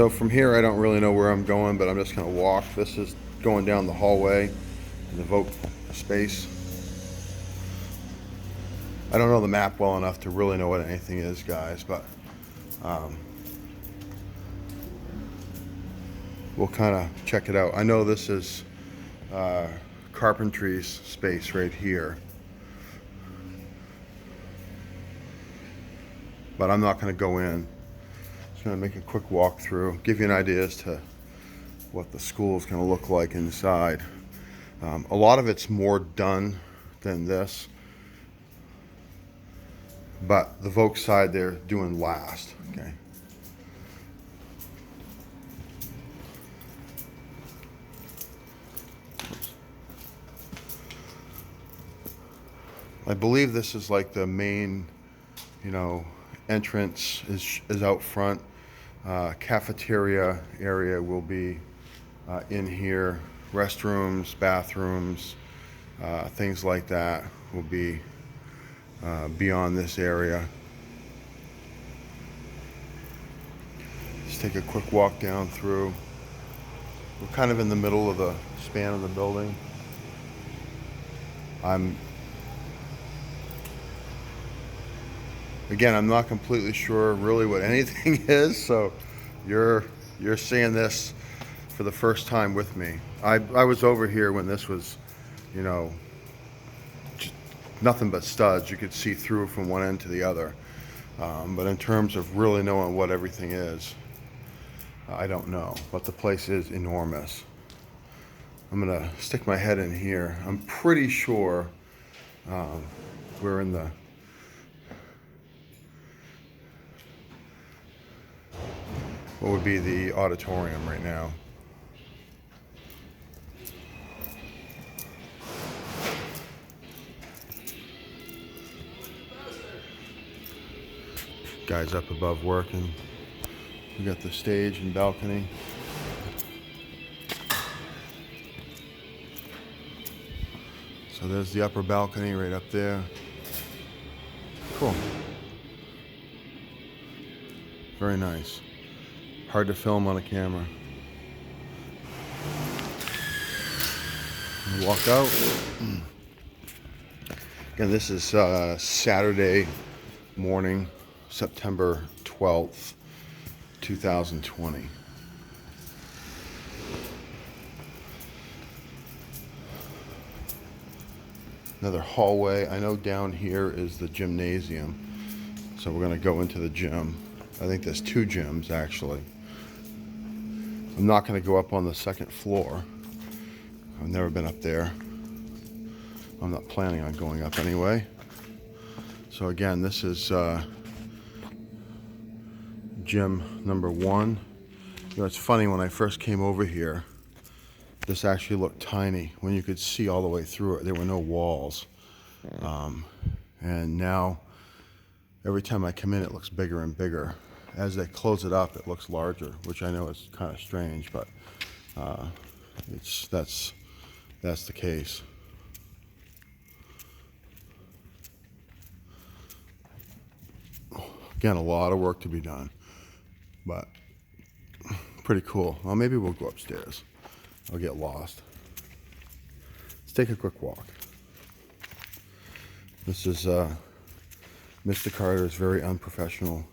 So from here, I don't really know where I'm going, but I'm just gonna walk. This is going down the hallway in the vote space. I don't know the map well enough to really know what anything is, guys, but we'll kind of check it out. I know this is Carpentry's space right here, but I'm not going to go in. Just going to make a quick walkthrough, give you an idea as to what the school is going to look like inside. A lot of it's more done than this, but the Vogue side they're doing last. Okay. I believe this is like the main, entrance is out front. Cafeteria area will be in here. Restrooms, bathrooms, things like that will be beyond this area. Let's take a quick walk down through. We're kind of in the middle of the span of the building. I'm not completely sure really what anything is, so you're seeing this for the first time with me. I was over here when this was, just nothing but studs. You could see through from one end to the other. But in terms of really knowing what everything is, I don't know. But the place is enormous. I'm gonna stick my head in here. I'm pretty sure we're in the what would be the auditorium right now. Guys up above working. We got the stage and balcony. So there's the upper balcony right up there. Cool. Very nice. Hard to film on a camera. Walk out. Again, this is Saturday morning, September 12th, 2020. Another hallway. I know down here is the gymnasium, so we're going to go into the gym. I think there's two gyms actually. I'm not going to go up on the second floor. I've never been up there. I'm not planning on going up anyway. So again, this is gym number 1. It's funny, when I first came over here, this actually looked tiny. When you could see all the way through it, there were no walls. And now, every time I come in, it looks bigger and bigger. As they close it up, it looks larger, which I know is kind of strange, but that's the case. Again, a lot of work to be done, but pretty cool. Well, maybe we'll go upstairs. I'll get lost. Let's take a quick walk. This is Mr. Carter's very unprofessional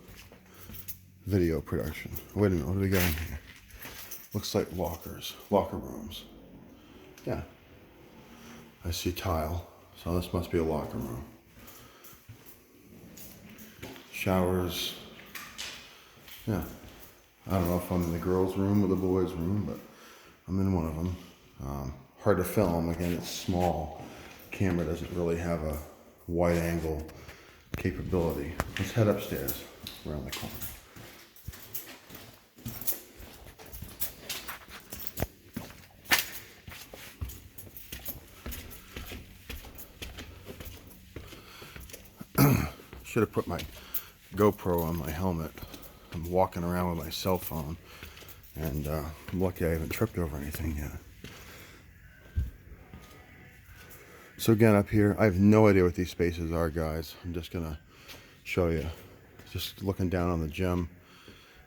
video production. Wait a minute, what do we got in here? Looks like locker rooms. Yeah. I see tile, so this must be a locker room. Showers. Yeah. I don't know if I'm in the girls' room or the boys' room, but I'm in one of them. Hard to film. Again, it's small. Camera doesn't really have a wide angle capability. Let's head upstairs around the corner. Should have put my GoPro on my helmet. I'm walking around with my cell phone, and I'm lucky I haven't tripped over anything yet. So again, up here, I have no idea what these spaces are, guys. I'm just gonna show you. Just looking down on the gym,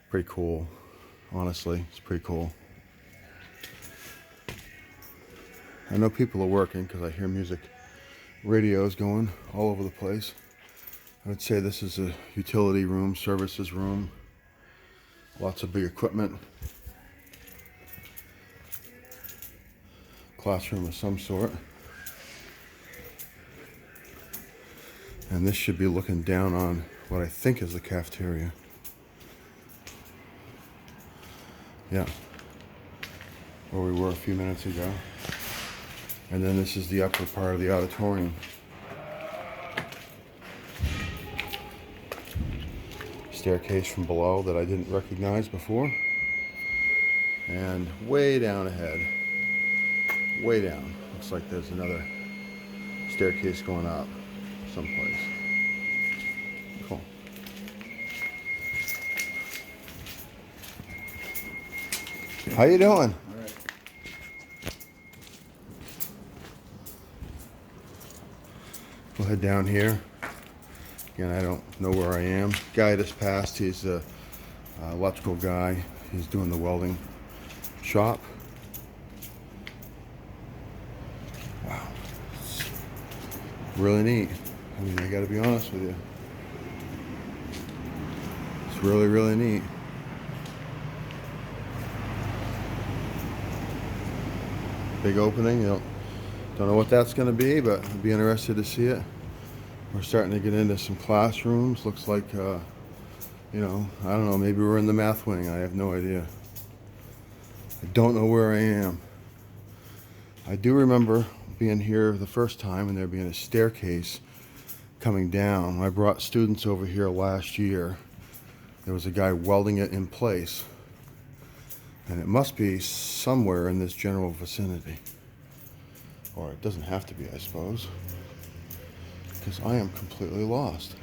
pretty cool. Honestly, it's pretty cool. I know people are working because I hear music, radios going all over the place. I would say this is a utility room, services room. Lots of big equipment. Classroom of some sort. And this should be looking down on what I think is the cafeteria. Yeah. Where we were a few minutes ago. And then this is the upper part of the auditorium. Staircase from below that I didn't recognize before. And way down ahead, way down, looks like there's another staircase going up someplace. Cool. How you doing? All right. We'll head down here. Again, I don't know where I am. Guy just passed, he's a electrical guy. He's doing the welding shop. Wow. It's really neat. I mean, I gotta be honest with you. It's really, really neat. Big opening. Don't know what that's gonna be, but I'd be interested to see it. We're starting to get into some classrooms. Looks like, you know, I don't know, maybe we're in the math wing. I have no idea. I don't know where I am. I do remember being here the first time and there being a staircase coming down. When I brought students over here last year, there was a guy welding it in place. And it must be somewhere in this general vicinity. Or it doesn't have to be, I suppose. Because I am completely lost.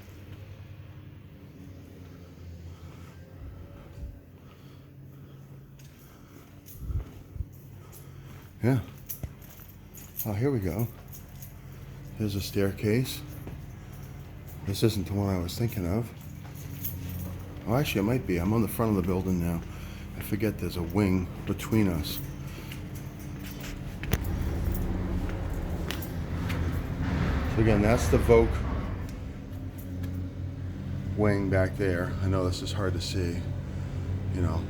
Yeah. Oh, here we go. Here's a staircase. This isn't the one I was thinking of. Oh, actually, it might be. I'm on the front of the building now. I forget there's a wing between us. So again, that's the Vogue wing back there. I know this is hard to see, you know.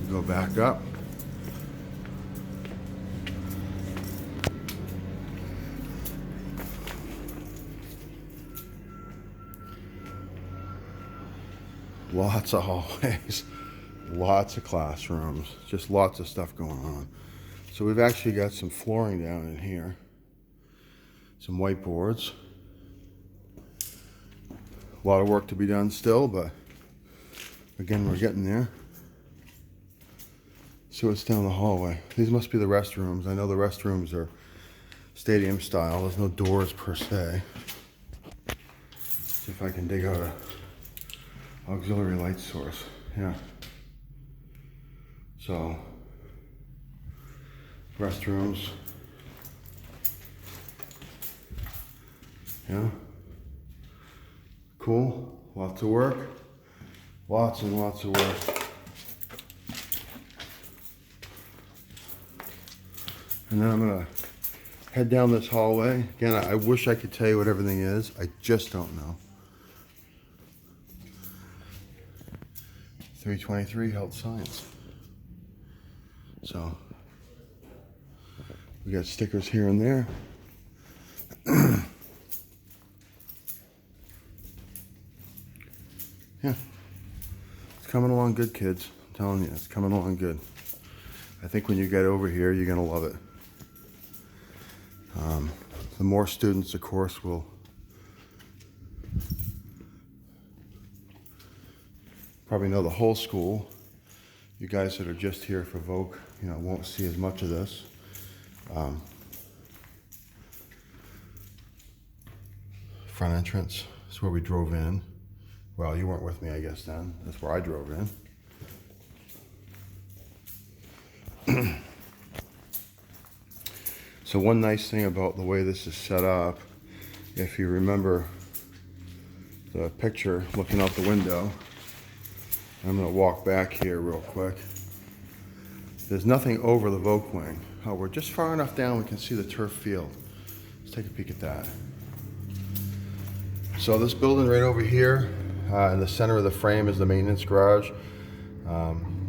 Go back up. Lots of hallways, lots of classrooms, just lots of stuff going on. So we've actually got some flooring down in here, some whiteboards. A lot of work to be done still, but again, we're getting there. See what's down the hallway. These must be the restrooms. I know the restrooms are stadium style. There's no doors per se. See if I can dig out a auxiliary light source. Yeah. So, restrooms. Yeah. Cool. Lots of work. Lots and lots of work. And then I'm gonna head down this hallway. Again, I wish I could tell you what everything is. I just don't know. 323 Health Science. So, we got stickers here and there. Yeah. It's coming along good, kids. I'm telling you, it's coming along good. I think when you get over here, you're gonna love it. The more students, of course, will probably know the whole school. You guys that are just here for Vogue, you know, won't see as much of this. Front entrance is where we drove in. Well, you weren't with me, I guess, then. That's where I drove in. So one nice thing about the way this is set up, if you remember the picture looking out the window. I'm going to walk back here real quick. There's nothing over the Vogue wing. Oh, we're just far enough down we can see the turf field. Let's take a peek at that. So this building right over here, in the center of the frame is the maintenance garage.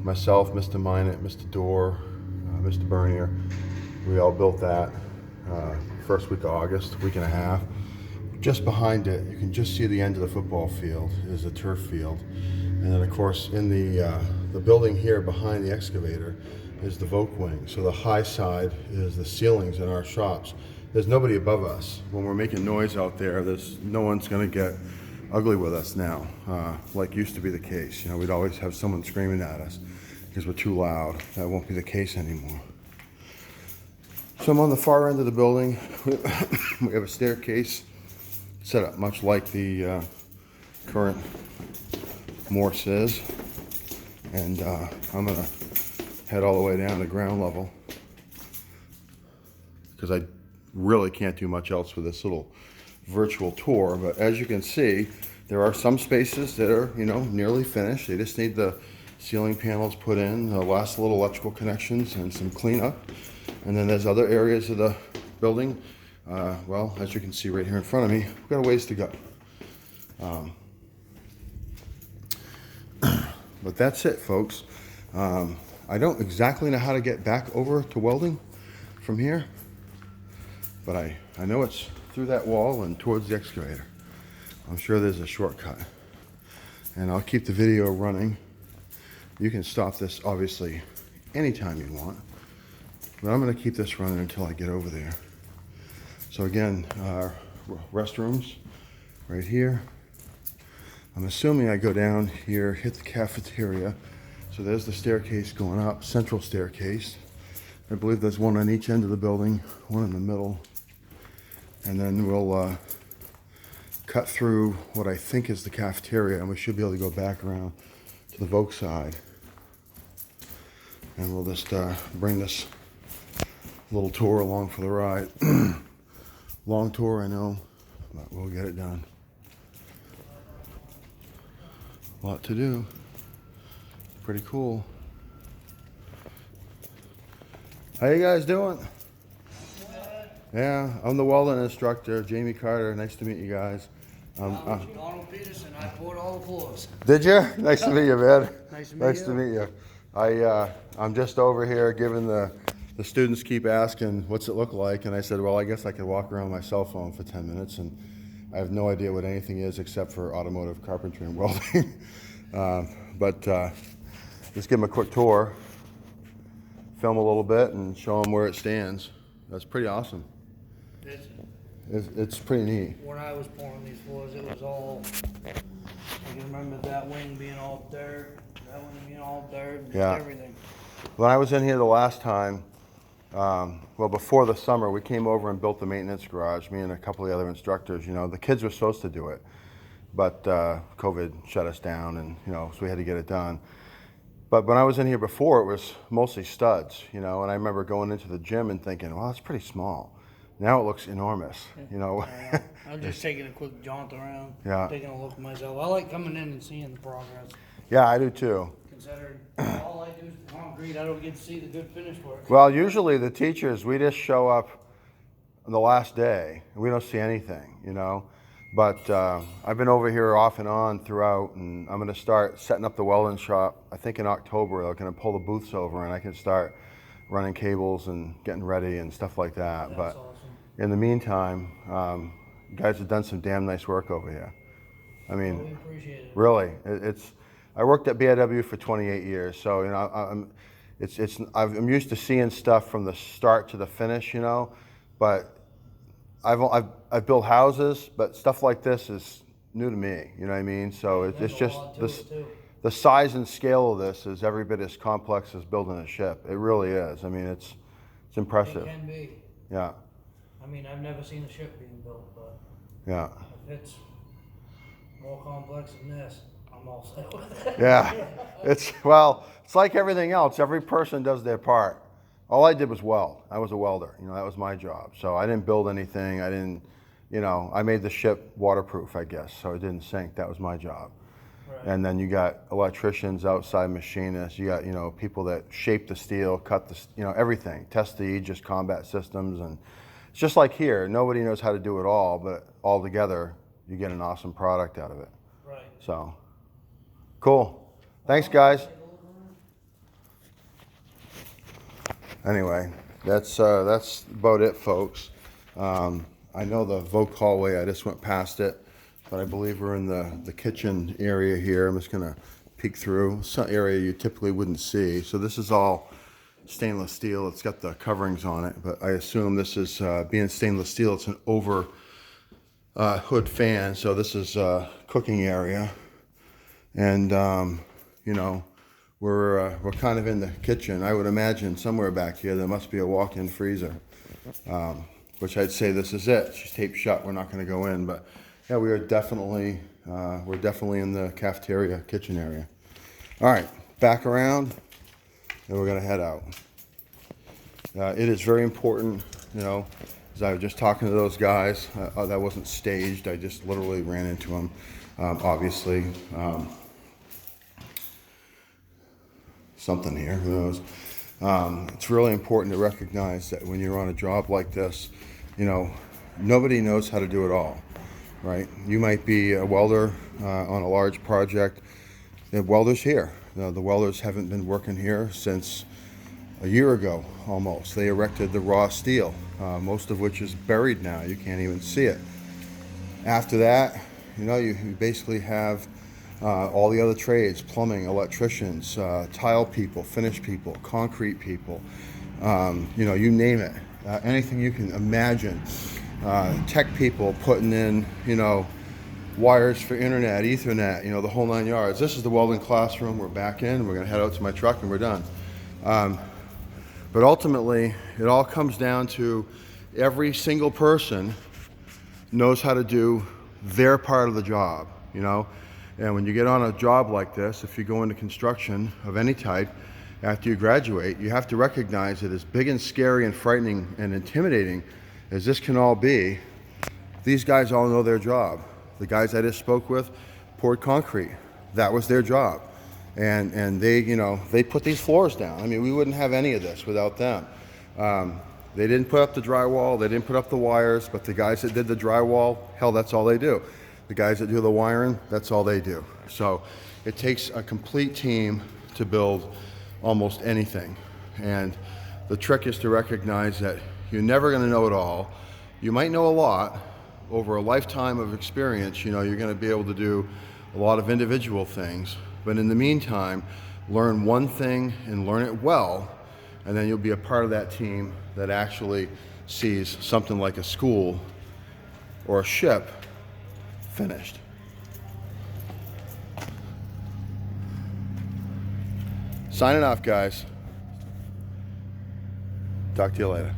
Myself, Mr. Minot, Mr. Dorr, Mr. Bernier, we all built that first week of August, week and a half. Just behind it, you can just see the end of the football field is a turf field. And then of course in the building here behind the excavator is the Vogue wing. So the high side is the ceilings in our shops. There's nobody above us. When we're making noise out there, there's no one's gonna get ugly with us now, like used to be the case. You know, we'd always have someone screaming at us because we're too loud. That won't be the case anymore. So I'm on the far end of the building. We have a staircase set up much like the current Morse is. And I'm gonna head all the way down to ground level because I really can't do much else with this little virtual tour. But as you can see, there are some spaces that are, you know, nearly finished. They just need the ceiling panels put in, the last little electrical connections and some cleanup. And then there's other areas of the building. Well, as you can see right here in front of me, we've got a ways to go. But that's it, folks. I don't exactly know how to get back over to welding from here, but I know it's through that wall and towards the excavator. I'm sure there's a shortcut. And I'll keep the video running. You can stop this, obviously, anytime you want. But I'm going to keep this running until I get over there. So again, restrooms right here. I'm assuming I go down here, hit the cafeteria. So there's the staircase going up, central staircase. I believe there's one on each end of the building, one in the middle. And then we'll cut through what I think is the cafeteria, and we should be able to go back around to the Vogue side. And we'll just bring this little tour along for the ride. Long tour, I know, but we'll get it done. A lot to do. Pretty cool. How you guys doing? Yeah, I'm the welding instructor, Jamie Carter. Nice to meet you guys. Donald Peterson, I poured all the floors. Did you? Nice to meet you, man. Nice to meet you. I'm just over here giving the students keep asking, what's it look like? And I said, well, I guess I could walk around with my cell phone for 10 minutes. And I have no idea what anything is except for automotive, carpentry, and welding. But just give them a quick tour, film a little bit, and show them where it stands. That's pretty awesome. It's pretty neat. When I was pouring these floors, it was all, I can remember that wing being all dirt, that wing being all dirt, just everything. When I was in here the last time, well, before the summer, we came over and built the maintenance garage, me and a couple of the other instructors. You know, the kids were supposed to do it, but COVID shut us down, and, you know, so we had to get it done. But when I was in here before, it was mostly studs, you know, and I remember going into the gym and thinking, well, that's pretty small. Now it looks enormous, you know. I'm just taking a quick jaunt around, taking a look at myself. I like coming in and seeing the progress. Yeah, I do too. Considering all I do is concrete, I don't get to see the good finished work. Well, usually the teachers, we just show up on the last day, and we don't see anything, you know. But I've been over here off and on throughout, and I'm going to start setting up the welding shop. I think in October, they're going to pull the booths over, and I can start running cables and getting ready and stuff like that. That's but awesome. in the meantime, you guys have done some damn nice work over here. I mean, we appreciate it. Really, I worked at BIW for 28 years, so you know, I'm used to seeing stuff from the start to the finish, you know, but I've built houses, but stuff like this is new to me, you know what I mean? So it's just the size and scale of this is every bit as complex as building a ship. It really is. I mean, it's impressive. It can be. Yeah. I mean, I've never seen a ship being built, but yeah, if it's more complex than this, I'm all set with it. Yeah, it's like everything else. Every person does their part. All I did was weld. I was a welder. You know, that was my job. So I didn't build anything. I didn't you know, I made the ship waterproof, I guess, so it didn't sink. That was my job. Right. And then you got electricians, outside machinists. You got, you know, people that shape the steel, cut the, you know, everything. Test the Aegis combat systems, and it's just like here. Nobody knows how to do it all, but all together, you get an awesome product out of it. Right. So, cool. Thanks, guys. Anyway, that's about it, folks. I know the Voc hallway. I just went past it. But I believe we're in the kitchen area here. I'm just gonna peek through. Some area you typically wouldn't see. So this is all stainless steel. It's got the coverings on it, but I assume this is, being stainless steel, it's an over hood fan. So this is cooking area. And, you know, we're kind of in the kitchen. I would imagine somewhere back here there must be a walk-in freezer, which I'd say this is it. She's taped shut. We're not gonna go in, but yeah, we're definitely in the cafeteria kitchen area. All right, back around, and we're gonna head out. It is very important, you know, as I was just talking to those guys, that wasn't staged. I just literally ran into them, obviously. Something here, who knows? It's really important to recognize that when you're on a job like this, you know, nobody knows how to do it all. Right? You might be a welder on a large project. The welders here. The welders haven't been working here since a year ago, almost. They erected the raw steel, most of which is buried now. You can't even see it. After that, you know, you basically have all the other trades: plumbing, electricians, tile people, finish people, concrete people. You know, you name it. Anything you can imagine. Tech people putting in, you know, wires for internet, ethernet, you know, the whole 9 yards. This is the welding classroom. We're back in. We're going to head out to my truck and we're done. But ultimately, it all comes down to every single person knows how to do their part of the job, you know. And when you get on a job like this, if you go into construction of any type, after you graduate, you have to recognize that as big and scary and frightening and intimidating as this can all be, these guys all know their job. The guys I just spoke with poured concrete. That was their job. And they, you know, they put these floors down. I mean, we wouldn't have any of this without them. They didn't put up the drywall, they didn't put up the wires, but the guys that did the drywall, hell, that's all they do. The guys that do the wiring, that's all they do. So it takes a complete team to build almost anything. And the trick is to recognize that you're never going to know it all. You might know a lot. Over a lifetime of experience, you know, you're going to be able to do a lot of individual things. But in the meantime, learn one thing and learn it well, and then you'll be a part of that team that actually sees something like a school or a ship finished. Signing off, guys. Talk to you later.